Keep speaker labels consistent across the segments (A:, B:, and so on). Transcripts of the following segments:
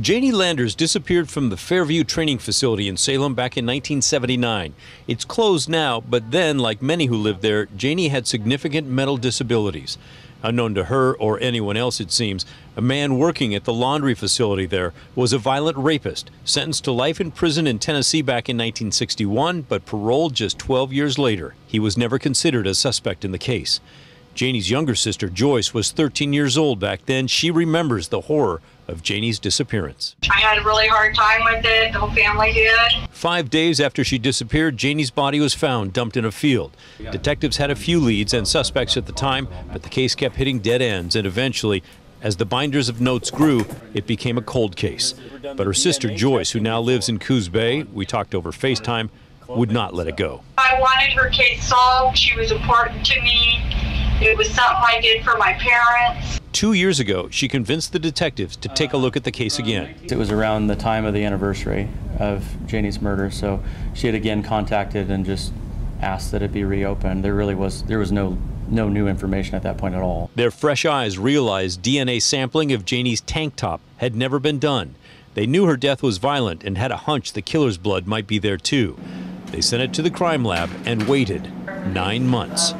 A: Janie Landers disappeared from the Fairview Training Facility in Salem back in 1979. It's closed now, but then, like many who lived there, Janie had significant mental disabilities. Unknown to her or anyone else, it seems, a man working at the laundry facility there was a violent rapist, sentenced to life in prison in Tennessee back in 1961, but paroled just 12 years later. He was never considered a suspect in the case. Janie's younger sister, Joyce, was 13 years old back then. She remembers the horror of Janie's disappearance.
B: I had a really hard time with it. The whole family did.
A: 5 days after she disappeared, Janie's body was found dumped in a field. Detectives had a few leads and suspects at the time, but the case kept hitting dead ends, and eventually, as the binders of notes grew, it became a cold case. But her sister, Joyce, who now lives in Coos Bay, we talked over FaceTime, would not let it go.
B: I wanted her case solved. She was important to me. It was something I did for my parents.
A: 2 years ago, she convinced the detectives to take a look at the case again.
C: It was around the time of the anniversary of Janie's murder, so she had again contacted and just asked that it be reopened. There was no new information at that point at all.
A: Their fresh eyes realized DNA sampling of Janie's tank top had never been done. They knew her death was violent and had a hunch the killer's blood might be there too. They sent it to the crime lab and waited 9 months.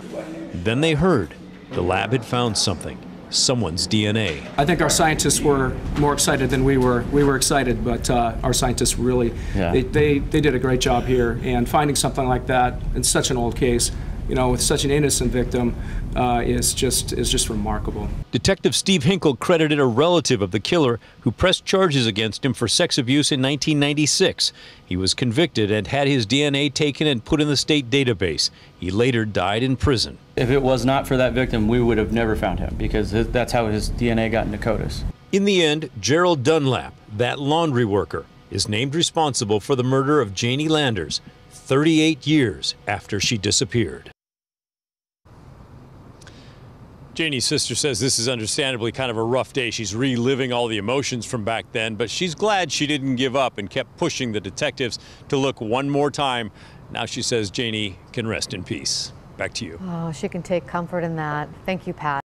A: Then they heard the lab had found something, someone's DNA.
D: I think our scientists were more excited than we were. We were excited, but our scientists really, they did a great job here. And finding something like that in such an old case, you know, with such an innocent victim, is just remarkable.
A: Detective Steve Hinkle credited a relative of the killer who pressed charges against him for sex abuse in 1996. He was convicted and had his DNA taken and put in the state database. He later died in prison.
C: If it was not for that victim, we would have never found him, because that's how his DNA got into CODIS.
A: In the end, Gerald Dunlap, that laundry worker, is named responsible for the murder of Janie Landers 38 years after she disappeared. Janie's sister says this is understandably kind of a rough day. She's reliving all the emotions from back then, but she's glad she didn't give up and kept pushing the detectives to look one more time. Now she says Janie can rest in peace. Back to you.
E: Oh, she can take comfort in that. Thank you, Pat.